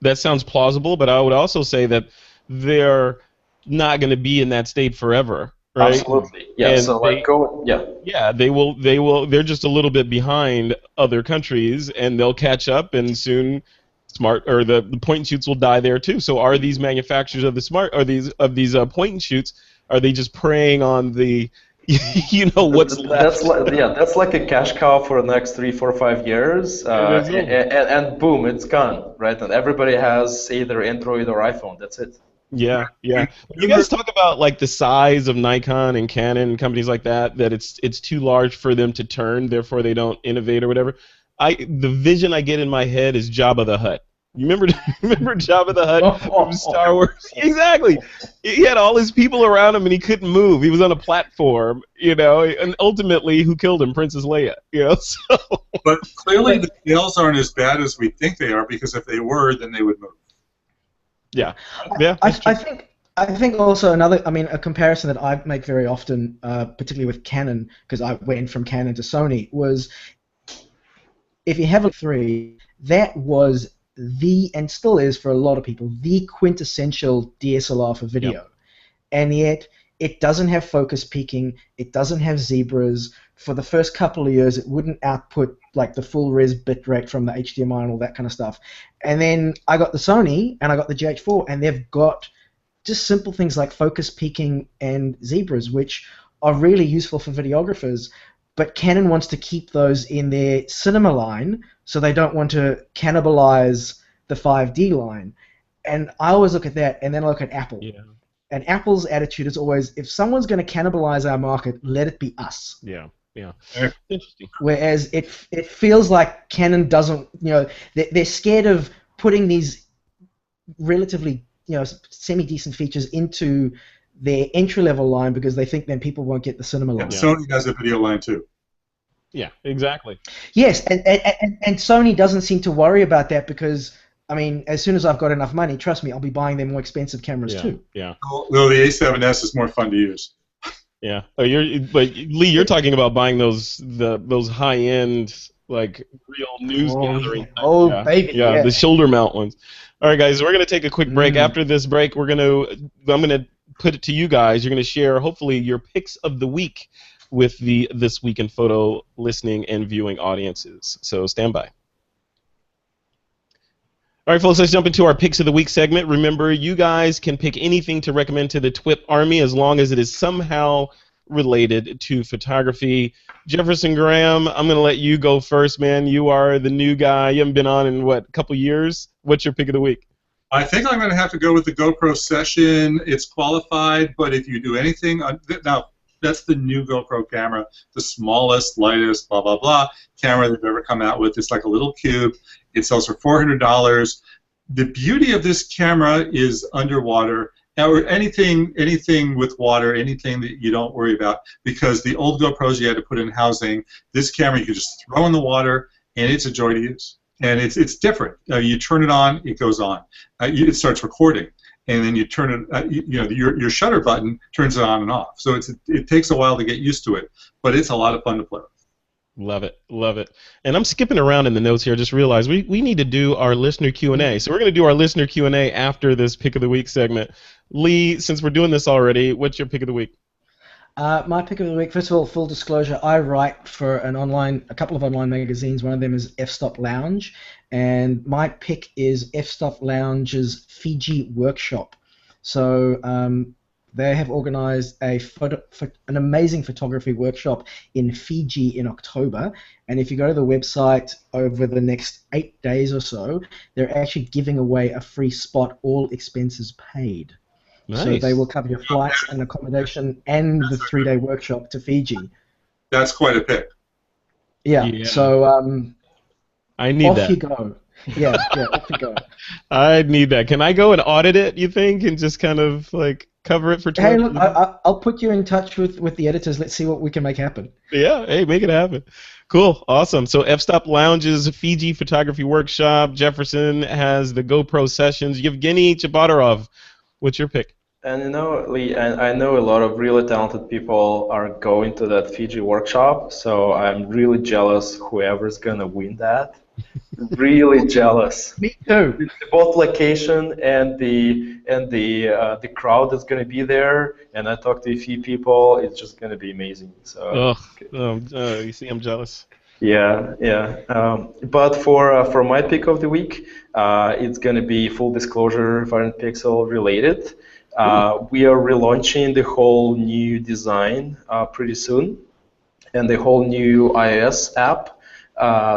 That sounds plausible, but I would also say that they're not going to be in that state forever, right? Absolutely. Yeah. And so Yeah, they will. They're just a little bit behind other countries, and they'll catch up, and soon smart or the point and shoots will die there too. So are these manufacturers of the smart or these point and shoots, are they just preying on the what's left? That's like a cash cow for the next 3, 4, 5 years, and boom, it's gone, right? And everybody has either Android or iPhone. That's it. Yeah. You guys talk about like the size of Nikon and Canon and companies like that it's too large for them to turn, therefore they don't innovate or whatever. The vision I get in my head is Jabba the Hutt. You remember Jabba the Hutt from Star Wars? Exactly. He had all his people around him and he couldn't move. He was on a platform, and ultimately who killed him? Princess Leia, so. But clearly the scales aren't as bad as we think they are, because if they were, then they would move. Yeah. I think also a comparison that I make very often, particularly with Canon, because I went from Canon to Sony, was if you have a 3, that was and still is for a lot of people, the quintessential DSLR for video. Yep. And yet it doesn't have focus peaking, it doesn't have zebras. For the first couple of years, it wouldn't output like the full res bitrate from the HDMI and all that kind of stuff. And then I got the Sony and I got the GH4, and they've got just simple things like focus peaking and zebras, which are really useful for videographers. But Canon wants to keep those in their cinema line, so they don't want to cannibalize the 5D line. And I always look at that, and then I look at Apple. Yeah. And Apple's attitude is always, if someone's going to cannibalize our market, let it be us. Yeah. Interesting. Whereas it feels like Canon doesn't, they're scared of putting these relatively, semi-decent features into their entry-level line because they think then people won't get the cinema line. Yeah, Sony has a video line too. Yeah, exactly. Yes, and Sony doesn't seem to worry about that because, as soon as I've got enough money, trust me, I'll be buying their more expensive cameras too. Yeah. Though the A7S is more fun to use. Yeah. But Lee, you're talking about buying those high-end, like real news gathering. Baby. Yeah, the shoulder mount ones. All right, guys, we're gonna take a quick break. After this break, I'm gonna put it to you guys. You're gonna share hopefully your picks of the week with the This Week in Photo listening and viewing audiences. So stand by. All right, folks, let's jump into our Picks of the Week segment. Remember, you guys can pick anything to recommend to the TWiP Army as long as it is somehow related to photography. Jefferson Graham, I'm going to let you go first, man. You are the new guy. You haven't been on in, a couple years? What's your pick of the week? I think I'm going to have to go with the GoPro Session. It's qualified, but if you do anything... Now, that's the new GoPro camera, the smallest, lightest, blah, blah, blah, camera they've ever come out with. It's like a little cube. It sells for $400. The beauty of this camera is underwater, or anything with water, anything that you don't worry about, because the old GoPros you had to put in housing. This camera you can just throw in the water, and it's a joy to use. And it's different. You turn it on, it goes on. It starts recording. And then you turn it, your shutter button turns it on and off. So it takes a while to get used to it, but it's a lot of fun to play with. Love it, love it. And I'm skipping around in the notes here. Just realized we need to do our listener Q&A. So we're going to do our listener Q&A after this Pick of the Week segment. Lee, since we're doing this already, what's your Pick of the Week? My pick of the week, first of all, full disclosure, I write for a couple of online magazines. One of them is F-Stop Lounge, and my pick is F-Stop Lounge's Fiji workshop. So they have organized an amazing photography workshop in Fiji in October, and if you go to the website over the next 8 days or so, they're actually giving away a free spot, all expenses paid. Nice. So they will cover your flights and accommodation and the 3-day workshop to Fiji. That's quite a pick. Yeah. So I need off that. You go. Yeah, off you go. I need that. Can I go and audit it, you think, and just kind of like cover it for 20 Hey, look, I'll put you in touch with the editors. Let's see what we can make happen. Yeah, hey, make it happen. Cool, awesome. So F-Stop Lounge's Fiji Photography Workshop. Jefferson has the GoPro Sessions. Evgeny Tchebotarev. What's your pick? And Lee, I know a lot of really talented people are going to that Fiji workshop, so I'm really jealous whoever's gonna win that. Really jealous. Me too. Both location and the crowd that's gonna be there. And I talked to a few people. It's just gonna be amazing. So. You see, I'm jealous. Yeah, yeah. But for my pick of the week, it's going to be full disclosure Variant Pixel related. We are relaunching the whole new design pretty soon, and the whole new iOS app.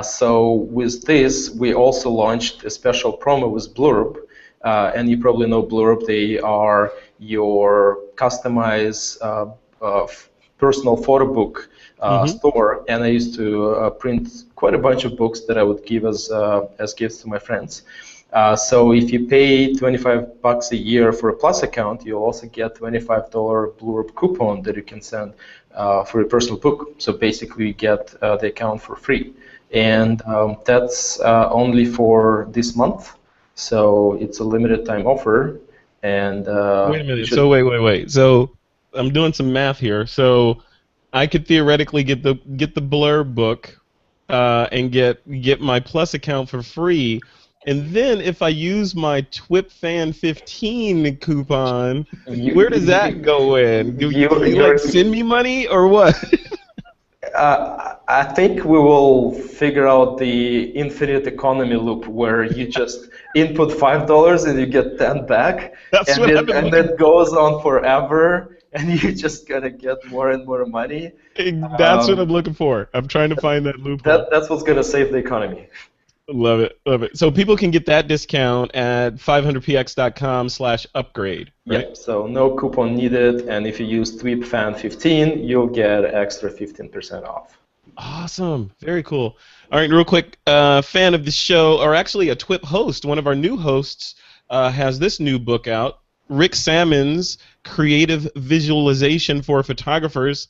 So with this, we also launched a special promo with Blurb, and you probably know Blurb. They are your customized personal photo book store, and I used to print quite a bunch of books that I would give as gifts to my friends. So if you pay $25 a year for a Plus account, you'll also get $25 Blurb coupon that you can send for your personal book. So basically, you get the account for free, and that's only for this month. So it's a limited time offer. And wait a minute. So wait. So I'm doing some math here. So I could theoretically get the Blurb book and get my Plus account for free. And then if I use my TWiP Fan 15 coupon, where does that go in? Do you like send me money or what? I think we will figure out the infinite economy loop where you just input $5 and you get 10 back, That's and that goes on forever, and you're just gonna get more and more money. That's what I'm looking for. I'm trying to find that loophole. That's what's gonna save the economy. Love it, love it. So people can get that discount at 500px.com/upgrade, right? Yep, so no coupon needed, and if you use TWiP Fan 15, you'll get extra 15% off. Awesome, very cool. All right, real quick, fan of the show, or actually a TWiP host, one of our new hosts, has this new book out, Rick Salmon's Creative Visualization for Photographers.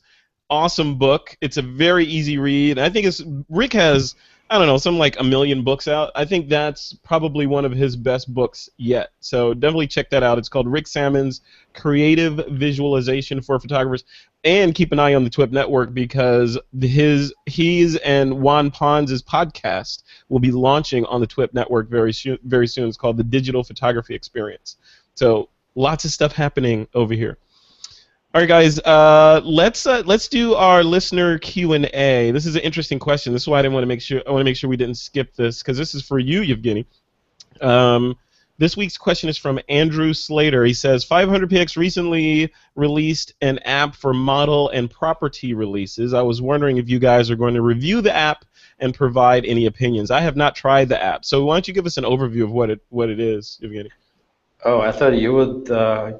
Awesome book. It's a very easy read. I think Rick has, I don't know, something like 1 million books out. I think that's probably one of his best books yet. So definitely check that out. It's called Rick Salmon's Creative Visualization for Photographers. And keep an eye on the TWiP network because his and Juan Pons' podcast will be launching on the TWiP network very soon. It's called The Digital Photography Experience. So lots of stuff happening over here. All right, guys. Let's do our listener Q&A. This is an interesting question. This is why I want to make sure we didn't skip this because this is for you, Evgeny. This week's question is from Andrew Slater. He says 500px recently released an app for model and property releases. I was wondering if you guys are going to review the app and provide any opinions. I have not tried the app, so why don't you give us an overview of what it is, Evgeny? Oh, I thought you would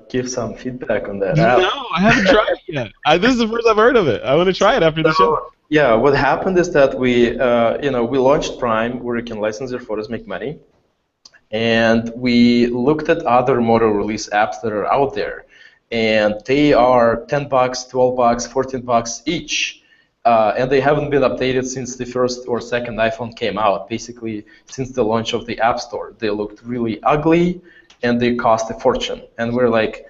give some feedback on that app. No, I haven't tried it yet. This is the first I've heard of it. I want to try it after the show. Yeah, what happened is that we launched Prime, where you can license your photos, make money, and we looked at other model release apps that are out there, and they are $10, $12, $14 each. And they haven't been updated since the first or second iPhone came out, basically since the launch of the App Store. They looked really ugly, and they cost a fortune. And we're like,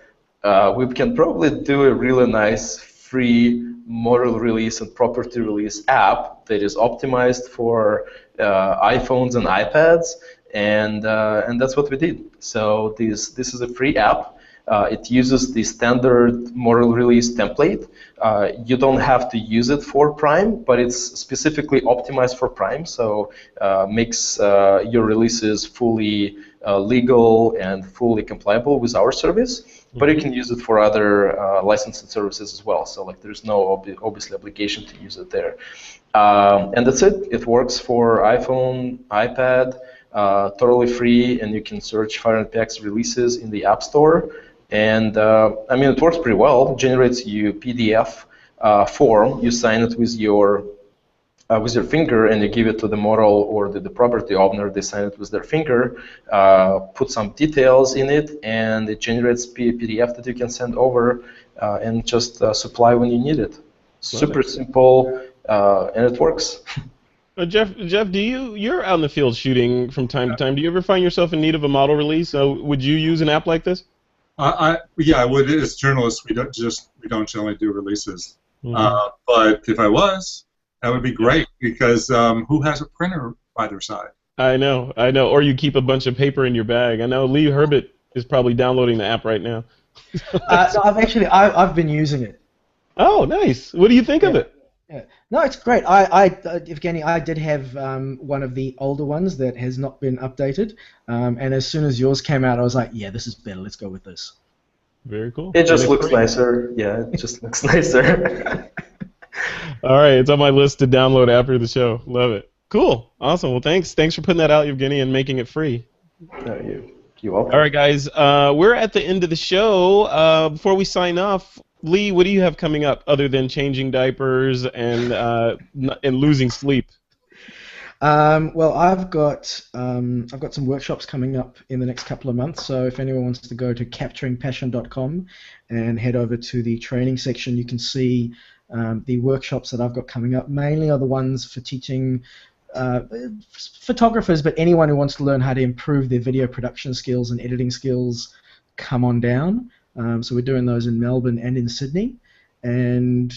we can probably do a really nice free model release and property release app that is optimized for iPhones and iPads, and that's what we did. So this is a free app. It uses the standard model release template. You don't have to use it for Prime, but it's specifically optimized for Prime, so makes your releases fully legal and fully compliable with our service. But you can use it for other licensed services as well. So like there's no obviously obligation to use it there. And that's it. It works for iPhone, iPad, totally free, and you can search 500px releases in the App Store. And I mean, it works pretty well. It generates you PDF form. You sign it with your finger, and you give it to the model or the property owner. They sign it with their finger, put some details in it, and it generates PDF that you can send over and just supply when you need it. Super simple, and it works. Jeff, you're out in the field shooting from time to time. Do you ever find yourself in need of a model release? Would you use an app like this? Yeah, I would. As journalists, we don't generally do releases. But if I was, that would be great because who has a printer by their side? I know. Or you keep a bunch of paper in your bag. I know Lee Herbet is probably downloading the app right now. So I've been using it. Oh, nice. What do you think of it? Yeah. No, it's great. Evgeny, I did have one of the older ones that has not been updated, and as soon as yours came out, I was like, yeah, this is better. Let's go with this. Very cool. It just And looks it's- nicer. Yeah, it just looks nicer. All right, it's on my list to download after the show. Love it. Cool. Awesome. Well, thanks for putting that out, Evgeny, and making it free. No, you're welcome. All right, guys. We're at the end of the show. Before we sign off, Lee, what do you have coming up other than changing diapers and losing sleep? Well, I've got some workshops coming up in the next couple of months. So if anyone wants to go to capturingpassion.com and head over to the training section, you can see the workshops that I've got coming up. Mainly are the ones for teaching photographers, but anyone who wants to learn how to improve their video production skills and editing skills, come on down. So we're doing those in Melbourne and in Sydney. And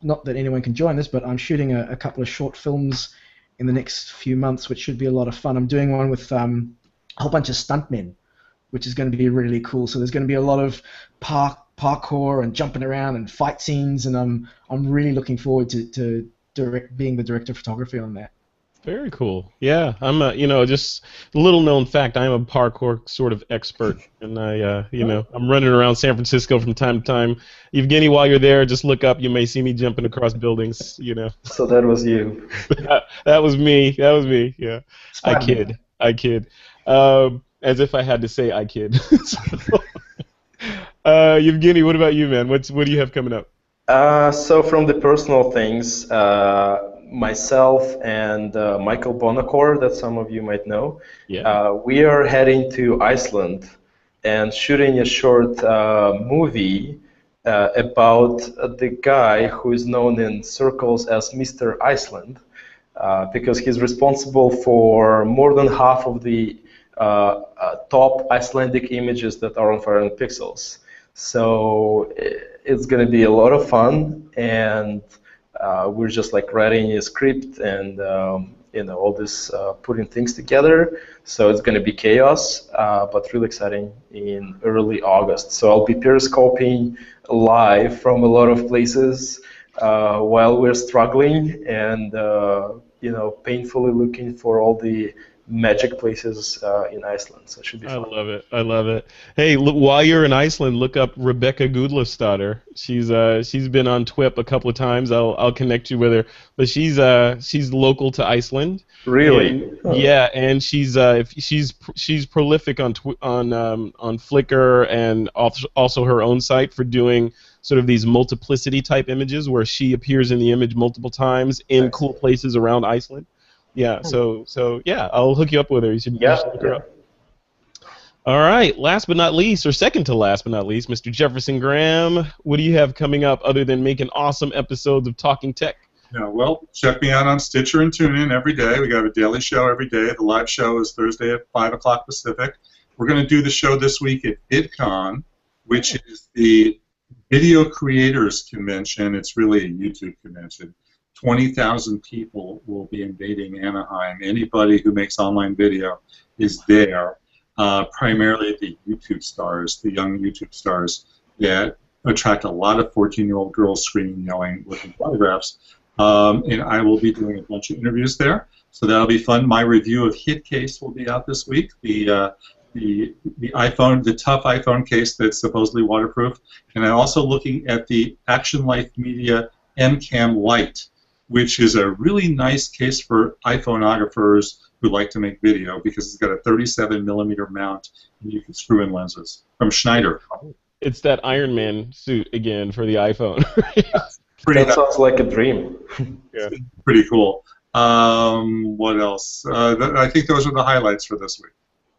not that anyone can join this, but I'm shooting a couple of short films in the next few months, which should be a lot of fun. I'm doing one with a whole bunch of stuntmen, which is going to be really cool. So there's going to be a lot of parkour and jumping around and fight scenes, and I'm really looking forward to being the director of photography on that. Very cool. Yeah, I'm just a little known fact. I'm a parkour sort of expert, and I'm running around San Francisco from time to time. Evgeny, while you're there, just look up. You may see me jumping across buildings. So that was you. that was me. That was me. Yeah. I kid. As if I had to say I kid. Evgeny, what about you, man? What do you have coming up? So from the personal things, myself and Michael Bonacor, that some of you might know, we are heading to Iceland and shooting a short movie about the guy who is known in circles as Mr. Iceland, because he's responsible for more than half of the top Icelandic images that are on 500 pixels. So it's going to be a lot of fun, and we're just like writing a script and all this putting things together. So it's going to be chaos, but really exciting in early August. So I'll be periscoping live from a lot of places while we're struggling and painfully looking for all the magic places in Iceland. So it should be fun. I love it. Hey, look, while you're in Iceland, look up Rebecca Gudlafsdottir. She's been on TWiP a couple of times. I'll connect you with her. But she's local to Iceland. Really? And, yeah, and she's prolific on Flickr and also her own site for doing sort of these multiplicity type images where she appears in the image multiple times in cool places around Iceland. Yeah, so yeah, I'll hook you up with her. You should look her up. All right, last but not least, or second to last but not least, Mr. Jefferson Graham, what do you have coming up other than making awesome episodes of Talking Tech? Yeah, well, check me out on Stitcher and TuneIn every day. We got a daily show every day. The live show is Thursday at 5 o'clock Pacific. We're going to do the show this week at VidCon, which is the Video Creators Convention. It's really a YouTube convention. 20,000 people will be invading Anaheim. Anybody who makes online video is there. Primarily the YouTube stars, the young YouTube stars that attract a lot of 14-year-old girls screaming, yelling, looking photographs. And I will be doing a bunch of interviews there, so that'll be fun. My review of HitCase will be out this week. The iPhone, the tough iPhone case that's supposedly waterproof, and I'm also looking at the Action Life Media MCam Lite, which is a really nice case for iPhoneographers who like to make video because it's got a 37mm mount and you can screw in lenses from Schneider. It's that Iron Man suit again for the iPhone. That sounds like a dream. Yeah. Pretty cool. What else? I think those are the highlights for this week.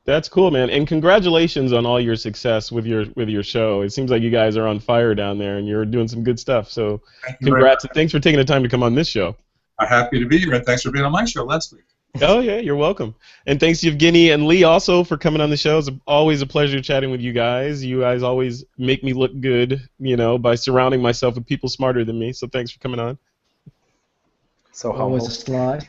That's cool, man, and congratulations on all your success with your show. It seems like you guys are on fire down there, and you're doing some good stuff. So, congrats, and thanks for taking the time to come on this show. I'm happy to be here, and thanks for being on my show last week. Oh yeah, you're welcome. And thanks Evgeny and Lee also for coming on the show. It's always a pleasure chatting with you guys. You guys always make me look good, by surrounding myself with people smarter than me. So thanks for coming on. So always a slide.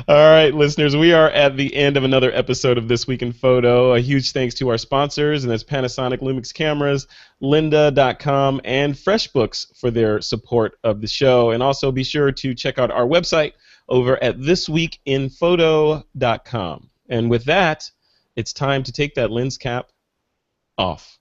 All right, listeners, we are at the end of another episode of This Week in Photo. A huge thanks to our sponsors, and that's Panasonic Lumix Cameras, lynda.com, and FreshBooks for their support of the show. And also be sure to check out our website over at thisweekinphoto.com. And with that, it's time to take that lens cap off.